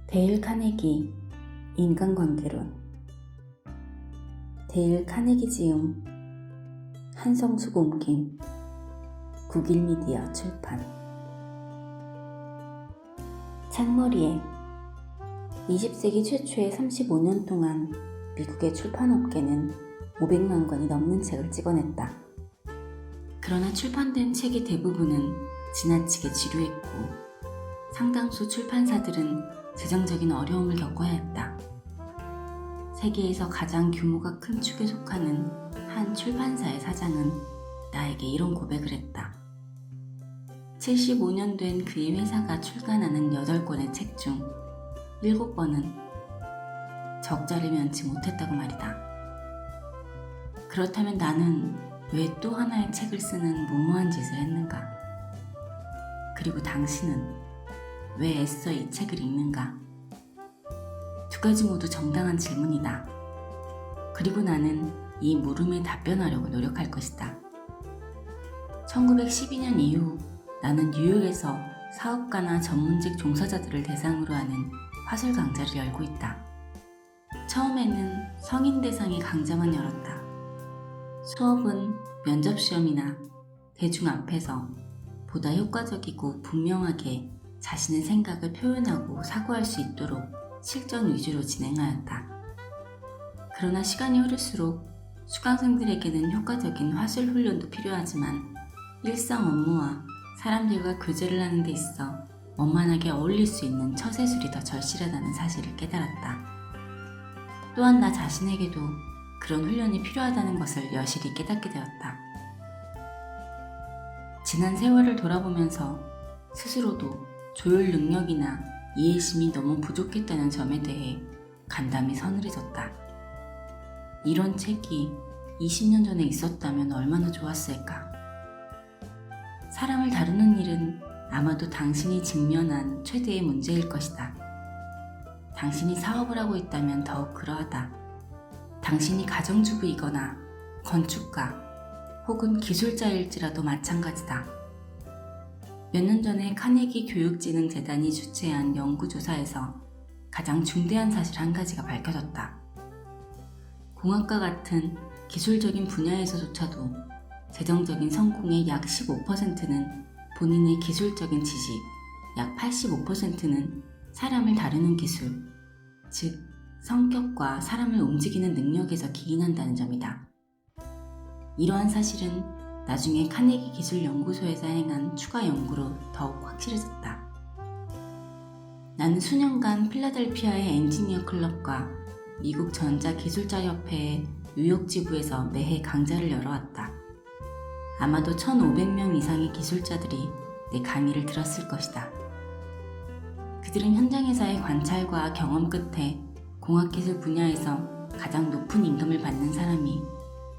데일 카네기 인간관계론. 데일 카네기 지음, 한성숙 옮김, 국일미디어 출판. 창머리에 20세기 최초의 35년 동안 미국의 출판업계는 500만 권이 넘는 책을 찍어냈다. 그러나 출판된 책의 대부분은 지나치게 지루했고 상당수 출판사들은 재정적인 어려움을 겪어야 했다. 세계에서 가장 규모가 큰 축에 속하는 한 출판사의 사장은 나에게 이런 고백을 했다. 75년 된 그의 회사가 출간하는 8권의 책 중 7권은 적자를 면치 못했다고 말이다. 그렇다면 나는 왜 또 하나의 책을 쓰는 무모한 짓을 했는가? 그리고 당신은 왜 애써 이 책을 읽는가? 두 가지 모두 정당한 질문이다. 그리고 나는 이 물음에 답변하려고 노력할 것이다. 1912년 이후 나는 뉴욕에서 사업가나 전문직 종사자들을 대상으로 하는 화술 강좌를 열고 있다. 처음에는 성인 대상의 강좌만 열었다. 수업은 면접시험이나 대중 앞에서 보다 효과적이고 분명하게 자신의 생각을 표현하고 사고할 수 있도록 실전 위주로 진행하였다. 그러나 시간이 흐를수록 수강생들에게는 효과적인 화술 훈련도 필요하지만 일상 업무와 사람들과 교제를 하는 데 있어 원만하게 어울릴 수 있는 처세술이 더 절실하다는 사실을 깨달았다. 또한 나 자신에게도 그런 훈련이 필요하다는 것을 여실히 깨닫게 되었다. 지난 세월을 돌아보면서 스스로도 조율 능력이나 이해심이 너무 부족했다는 점에 대해 간담이 서늘해졌다. 이런 책이 20년 전에 있었다면 얼마나 좋았을까? 사람을 다루는 일은 아마도 당신이 직면한 최대의 문제일 것이다. 당신이 사업을 하고 있다면 더욱 그러하다. 당신이 가정주부이거나 건축가 혹은 기술자일지라도 마찬가지다. 몇 년 전에 카네기 교육진흥재단이 주최한 연구조사에서 가장 중대한 사실 한 가지가 밝혀졌다. 공학과 같은 기술적인 분야에서조차도 재정적인 성공의 약 15%는 본인의 기술적인 지식, 약 85%는 사람을 다루는 기술, 즉 성격과 사람을 움직이는 능력에서 기인한다는 점이다. 이러한 사실은 나중에 카네기 기술연구소에서 행한 추가 연구로 더욱 확실해졌다. 나는 수년간 필라델피아의 엔지니어 클럽과 미국 전자기술자협회의 뉴욕 지부에서 매해 강좌를 열어왔다. 아마도 1,500명 이상의 기술자들이 내 강의를 들었을 것이다. 그들은 현장에서의 관찰과 경험 끝에 공학기술 분야에서 가장 높은 임금을 받는 사람이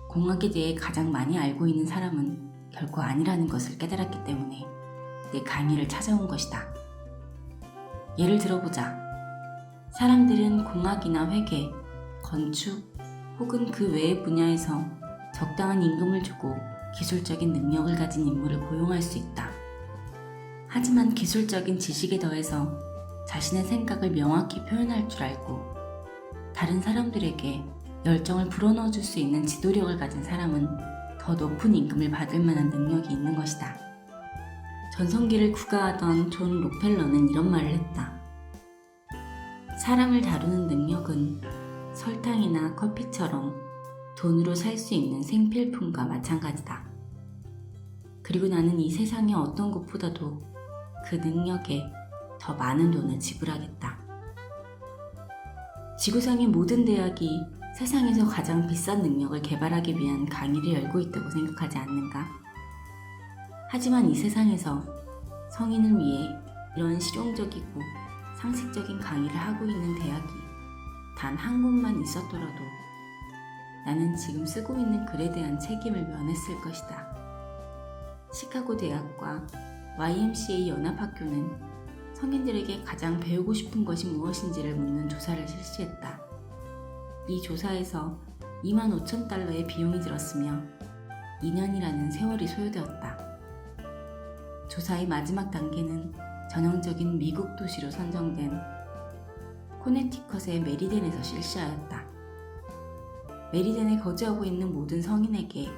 공학에 대해 가장 많이 알고 있는 사람은 결코 아니라는 것을 깨달았기 때문에 내 강의를 찾아온 것이다. 예를 들어보자. 사람들은 공학이나 회계, 건축 혹은 그 외의 분야에서 적당한 임금을 주고 기술적인 능력을 가진 인물을 고용할 수 있다. 하지만 기술적인 지식에 더해서 자신의 생각을 명확히 표현할 줄 알고 다른 사람들에게 열정을 불어넣어 줄 수 있는 지도력을 가진 사람은 더 높은 임금을 받을 만한 능력이 있는 것이다. 전성기를 구가하던 존 록펠러는 이런 말을 했다. 사람을 다루는 능력은 설탕이나 커피처럼 돈으로 살 수 있는 생필품과 마찬가지다. 그리고 나는 이 세상의 어떤 것보다도 그 능력에 더 많은 돈을 지불하겠다. 지구상의 모든 대학이 세상에서 가장 비싼 능력을 개발하기 위한 강의를 열고 있다고 생각하지 않는가? 하지만 이 세상에서 성인을 위해 이런 실용적이고 상식적인 강의를 하고 있는 대학이 단 한 곳만 있었더라도 나는 지금 쓰고 있는 글에 대한 책임을 면했을 것이다. 시카고 대학과 YMCA 연합학교는 성인들에게 가장 배우고 싶은 것이 무엇인지를 묻는 조사를 실시했다. 이 조사에서 25,000달러의 비용이 들었으며 2년이라는 세월이 소요되었다. 조사의 마지막 단계는 전형적인 미국 도시로 선정된 코네티컷의 메리덴에서 실시하였다. 메리덴에 거주하고 있는 모든 성인에게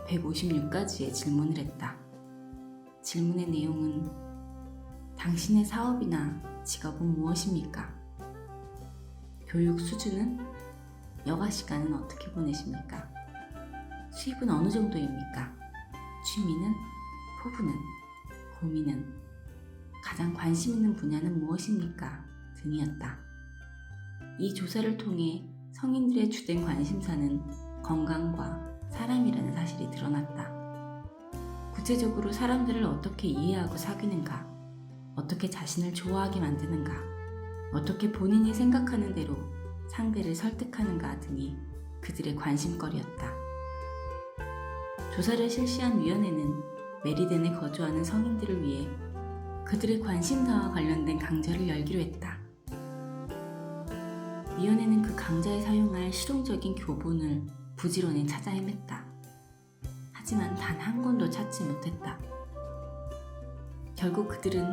156가지의 질문을 했다. 질문의 내용은 당신의 사업이나 직업은 무엇입니까? 교육 수준은? 여가 시간은 어떻게 보내십니까? 수입은 어느 정도입니까? 취미는? 포부는? 고민은? 가장 관심 있는 분야는 무엇입니까? 등이었다. 이 조사를 통해 성인들의 주된 관심사는 건강과 사람이라는 사실이 드러났다. 구체적으로 사람들을 어떻게 이해하고 사귀는가, 어떻게 자신을 좋아하게 만드는가, 어떻게 본인이 생각하는 대로 상대를 설득하는가 등이 그들의 관심거리였다. 조사를 실시한 위원회는 메리덴에 거주하는 성인들을 위해 그들의 관심사와 관련된 강좌를 열기로 했다. 위원회는 그 강좌에 사용할 실용적인 교본을 부지런히 찾아 헤맸다. 하지만 단 한 권도 찾지 못했다. 결국 그들은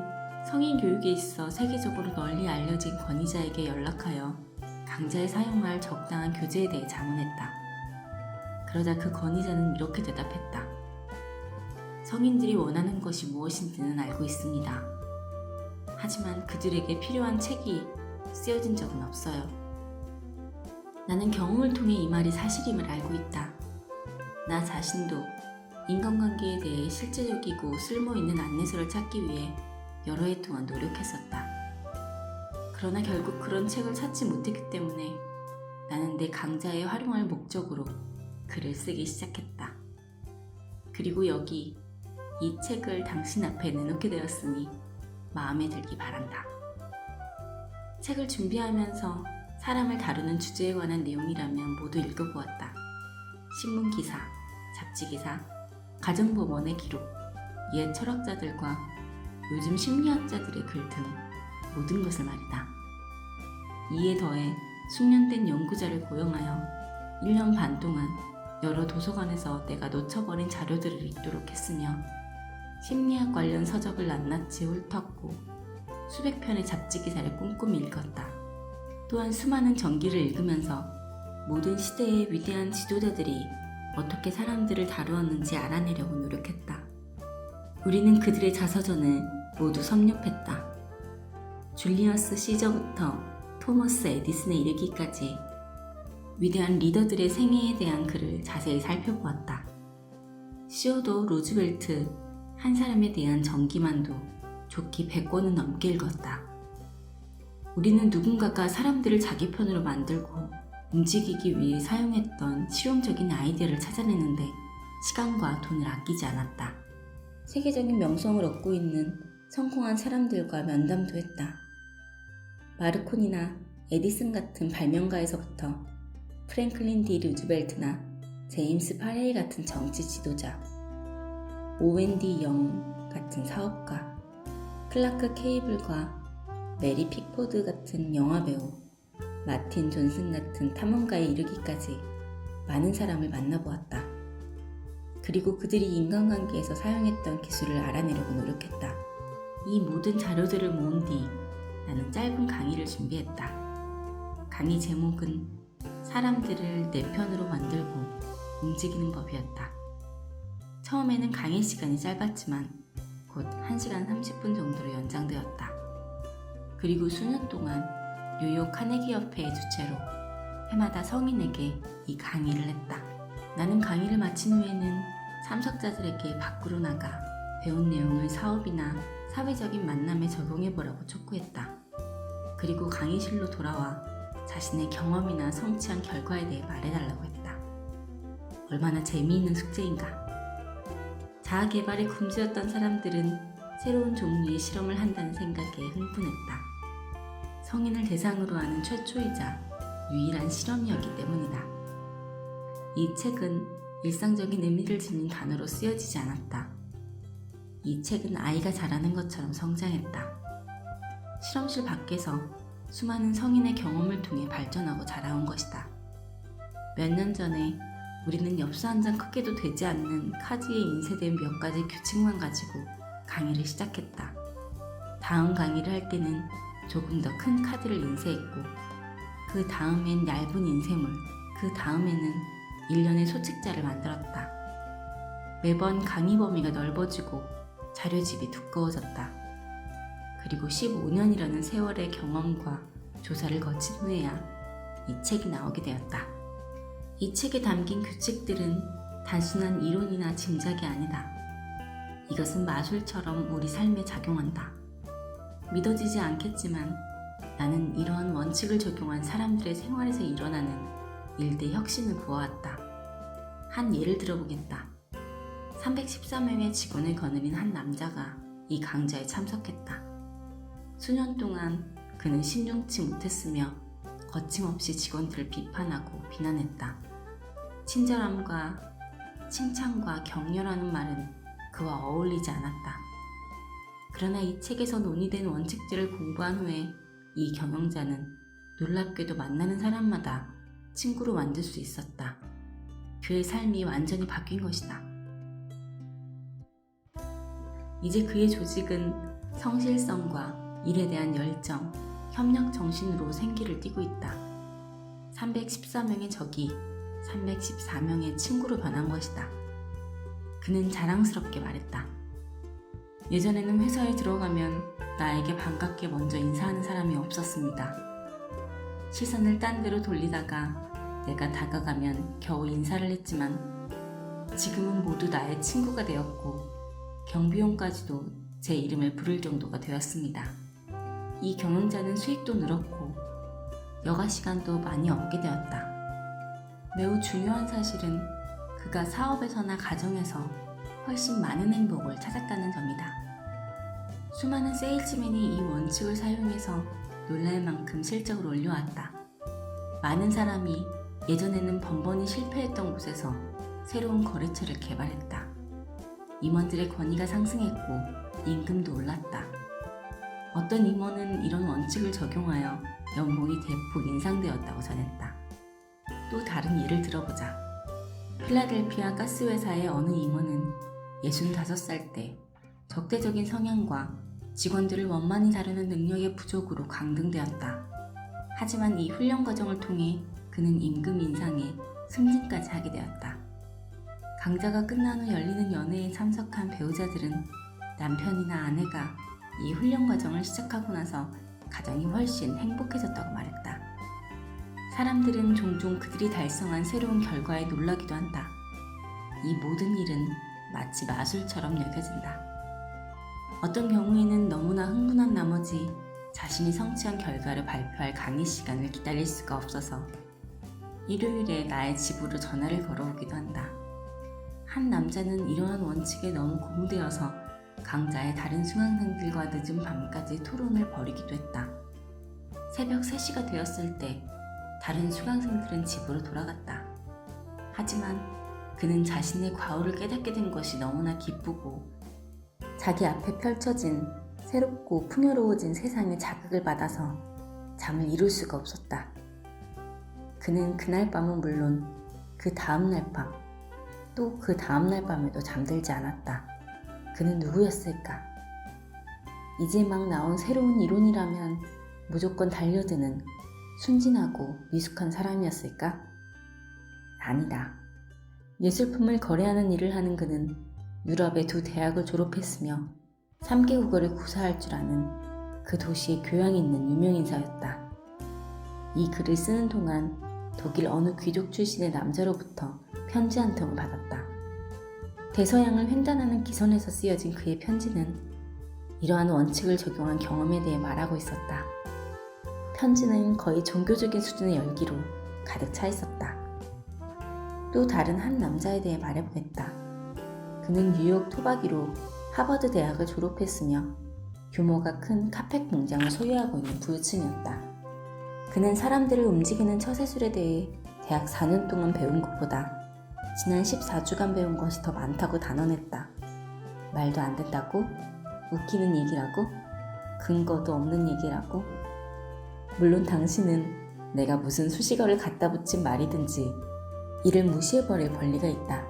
성인 교육에 있어 세계적으로 널리 알려진 권위자에게 연락하여 강좌에 사용할 적당한 교재에 대해 자문했다. 그러자 그 권위자는 이렇게 대답했다. 성인들이 원하는 것이 무엇인지는 알고 있습니다. 하지만 그들에게 필요한 책이 쓰여진 적은 없어요. 나는 경험을 통해 이 말이 사실임을 알고 있다. 나 자신도 인간관계에 대해 실제적이고 쓸모있는 안내서를 찾기 위해 여러 해 동안 노력했었다. 그러나 결국 그런 책을 찾지 못했기 때문에 나는 내 강좌에 활용할 목적으로 글을 쓰기 시작했다. 그리고 여기 이 책을 당신 앞에 내놓게 되었으니 마음에 들기 바란다. 책을 준비하면서 사람을 다루는 주제에 관한 내용이라면 모두 읽어보았다. 신문기사, 잡지기사, 가정법원의 기록, 옛 철학자들과 요즘 심리학자들의 글 등 모든 것을 말이다. 이에 더해 숙련된 연구자를 고용하여 1년 반 동안 여러 도서관에서 내가 놓쳐버린 자료들을 읽도록 했으며 심리학 관련 서적을 낱낱이 훑었고 수백 편의 잡지 기사를 꼼꼼히 읽었다. 또한 수많은 전기를 읽으면서 모든 시대의 위대한 지도자들이 어떻게 사람들을 다루었는지 알아내려고 노력했다. 우리는 그들의 자서전을 모두 섭렵했다. 줄리어스 시저부터 토머스 에디슨에 이르기까지 위대한 리더들의 생애에 대한 글을 자세히 살펴보았다. 시어도 루즈벨트 한 사람에 대한 전기만도 좋게 100권은 넘게 읽었다. 우리는 누군가가 사람들을 자기 편으로 만들고 움직이기 위해 사용했던 실용적인 아이디어를 찾아내는데 시간과 돈을 아끼지 않았다. 세계적인 명성을 얻고 있는 성공한 사람들과 면담도 했다. 마르코니나 에디슨 같은 발명가에서부터 프랭클린 디 루즈벨트나 제임스 파레이 같은 정치 지도자, 오웬 디 영 같은 사업가, 클라크 케이블과 메리 픽포드 같은 영화배우, 마틴 존슨 같은 탐험가에 이르기까지 많은 사람을 만나보았다. 그리고 그들이 인간관계에서 사용했던 기술을 알아내려고 노력했다. 이 모든 자료들을 모은 뒤 나는 짧은 강의를 준비했다. 강의 제목은 사람들을 내 편으로 만들고 움직이는 법이었다. 처음에는 강의 시간이 짧았지만 곧 1시간 30분 정도로 연장되었다. 그리고 수년 동안 뉴욕 카네기 협회의 주최로 해마다 성인에게 이 강의를 했다. 나는 강의를 마친 후에는 참석자들에게 밖으로 나가 배운 내용을 사업이나 사회적인 만남에 적용해보라고 촉구했다. 그리고 강의실로 돌아와 자신의 경험이나 성취한 결과에 대해 말해달라고 했다. 얼마나 재미있는 숙제인가. 자아개발에 굶주렸던 사람들은 새로운 종류의 실험을 한다는 생각에 흥분했다. 성인을 대상으로 하는 최초이자 유일한 실험이었기 때문이다. 이 책은 일상적인 의미를 지닌 단어로 쓰여지지 않았다. 이 책은 아이가 자라는 것처럼 성장했다. 실험실 밖에서 수많은 성인의 경험을 통해 발전하고 자라온 것이다. 몇 년 전에 우리는 엽서 한 장 크기도 되지 않는 카드에 인쇄된 몇 가지 규칙만 가지고 강의를 시작했다. 다음 강의를 할 때는 조금 더 큰 카드를 인쇄했고 그 다음엔 얇은 인쇄물, 그 다음에는 일련의 소책자를 만들었다. 매번 강의 범위가 넓어지고 자료집이 두꺼워졌다. 그리고 15년이라는 세월의 경험과 조사를 거친 후에야 이 책이 나오게 되었다. 이 책에 담긴 규칙들은 단순한 이론이나 짐작이 아니다. 이것은 마술처럼 우리 삶에 작용한다. 믿어지지 않겠지만 나는 이러한 원칙을 적용한 사람들의 생활에서 일어나는 일대 혁신을 보아왔다. 한 예를 들어보겠다. 313명의 직원을 거느린 한 남자가 이 강좌에 참석했다. 수년 동안 그는 신중치 못했으며 거침없이 직원들을 비판하고 비난했다. 친절함과 칭찬과 격려라는 말은 그와 어울리지 않았다. 그러나 이 책에서 논의된 원칙들을 공부한 후에 이 경영자는 놀랍게도 만나는 사람마다 친구로 만들 수 있었다. 그의 삶이 완전히 바뀐 것이다. 이제 그의 조직은 성실성과 일에 대한 열정, 협력 정신으로 생기를 띠고 있다. 314명의 적이 314명의 친구로 변한 것이다. 그는 자랑스럽게 말했다. 예전에는 회사에 들어가면 나에게 반갑게 먼저 인사하는 사람이 없었습니다. 시선을 딴 데로 돌리다가 내가 다가가면 겨우 인사를 했지만 지금은 모두 나의 친구가 되었고 경비원까지도 제 이름을 부를 정도가 되었습니다. 이 경영자는 수익도 늘었고 여가 시간도 많이 얻게 되었다. 매우 중요한 사실은 그가 사업에서나 가정에서 훨씬 많은 행복을 찾았다는 점이다. 수많은 세일즈맨이 이 원칙을 사용해서 놀랄 만큼 실적을 올려왔다. 많은 사람이 예전에는 번번이 실패했던 곳에서 새로운 거래처를 개발했다. 임원들의 권위가 상승했고 임금도 올랐다. 어떤 임원은 이런 원칙을 적용하여 연봉이 대폭 인상되었다고 전했다. 또 다른 예를 들어보자. 필라델피아 가스회사의 어느 임원은 65살 때 적대적인 성향과 직원들을 원만히 다루는 능력의 부족으로 강등되었다. 하지만 이 훈련 과정을 통해 그는 임금 인상에 승진까지 하게 되었다. 강좌가 끝난 후 열리는 연회에 참석한 배우자들은 남편이나 아내가 이 훈련 과정을 시작하고 나서 가정이 훨씬 행복해졌다고 말했다. 사람들은 종종 그들이 달성한 새로운 결과에 놀라기도 한다. 이 모든 일은 마치 마술처럼 여겨진다. 어떤 경우에는 너무나 흥분한 나머지 자신이 성취한 결과를 발표할 강의 시간을 기다릴 수가 없어서 일요일에 나의 집으로 전화를 걸어오기도 한다. 한 남자는 이러한 원칙에 너무 고무되어서 강좌의 다른 수강생들과 늦은 밤까지 토론을 벌이기도 했다. 새벽 3시가 되었을 때 다른 수강생들은 집으로 돌아갔다. 하지만 그는 자신의 과오를 깨닫게 된 것이 너무나 기쁘고 자기 앞에 펼쳐진 새롭고 풍요로워진 세상에 자극을 받아서 잠을 이룰 수가 없었다. 그는 그날 밤은 물론 그 다음날 밤, 또 그 다음날 밤에도 잠들지 않았다. 그는 누구였을까? 이제 막 나온 새로운 이론이라면 무조건 달려드는 순진하고 미숙한 사람이었을까? 아니다. 예술품을 거래하는 일을 하는 그는 유럽의 2 대학을 졸업했으며 3개국어를 구사할 줄 아는 그 도시에 교양이 있는 유명인사였다. 이 글을 쓰는 동안 독일 어느 귀족 출신의 남자로부터 편지 한 통을 받았다. 대서양을 횡단하는 기선에서 쓰여진 그의 편지는 이러한 원칙을 적용한 경험에 대해 말하고 있었다. 편지는 거의 종교적인 수준의 열기로 가득 차 있었다. 또 다른 한 남자에 대해 말해보겠다. 그는 뉴욕 토박이로 하버드 대학을 졸업했으며 규모가 큰 카펫 공장을 소유하고 있는 부유층이었다. 그는 사람들을 움직이는 처세술에 대해 대학 4년 동안 배운 것보다 지난 14주간 배운 것이 더 많다고 단언했다. 말도 안 된다고? 웃기는 얘기라고? 근거도 없는 얘기라고? 물론 당신은 내가 무슨 수식어를 갖다 붙인 말이든지 이를 무시해버릴 권리가 있다.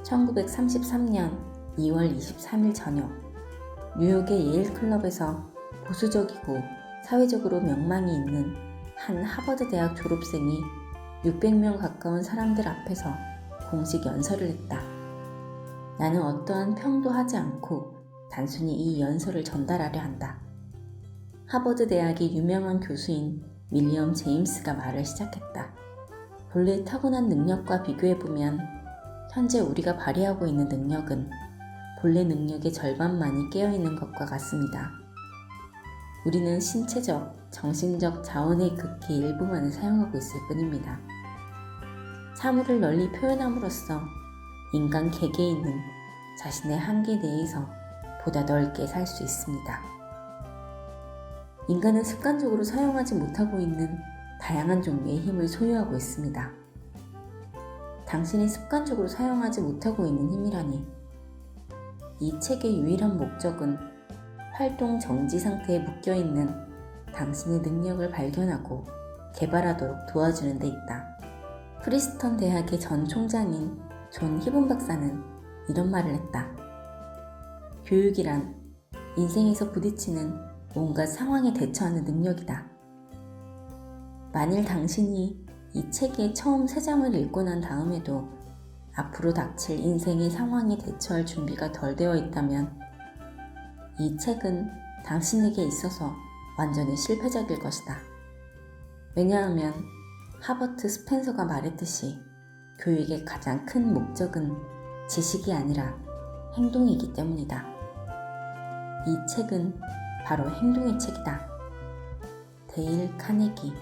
1933년 2월 23일 저녁 뉴욕의 예일 클럽에서 보수적이고 사회적으로 명망이 있는 한 하버드 대학 졸업생이 600명 가까운 사람들 앞에서 공식 연설을 했다. 나는 어떠한 평도 하지 않고 단순히 이 연설을 전달하려 한다. 하버드 대학의 유명한 교수인 윌리엄 제임스가 말을 시작했다. 본래 타고난 능력과 비교해보면 현재 우리가 발휘하고 있는 능력은 본래 능력의 절반만이 깨어있는 것과 같습니다. 우리는 신체적, 정신적 자원의 극히 일부만을 사용하고 있을 뿐입니다. 사물을 널리 표현함으로써 인간 개개인은 자신의 한계 내에서 보다 넓게 살 수 있습니다. 인간은 습관적으로 사용하지 못하고 있는 다양한 종류의 힘을 소유하고 있습니다. 당신이 습관적으로 사용하지 못하고 있는 힘이라니, 이 책의 유일한 목적은 활동 정지 상태에 묶여있는 당신의 능력을 발견하고 개발하도록 도와주는 데 있다. 프리스턴 대학의 전 총장인 존 히본 박사는 이런 말을 했다. 교육이란 인생에서 부딪히는 온갖 상황에 대처하는 능력이다. 만일 당신이 이 책의 처음 3장을 읽고 난 다음에도 앞으로 닥칠 인생의 상황에 대처할 준비가 덜 되어 있다면 이 책은 당신에게 있어서 완전히 실패작일 것이다. 왜냐하면 하버트 스펜서가 말했듯이 교육의 가장 큰 목적은 지식이 아니라 행동이기 때문이다. 이 책은 바로 행동의 책이다. 데일 카네기.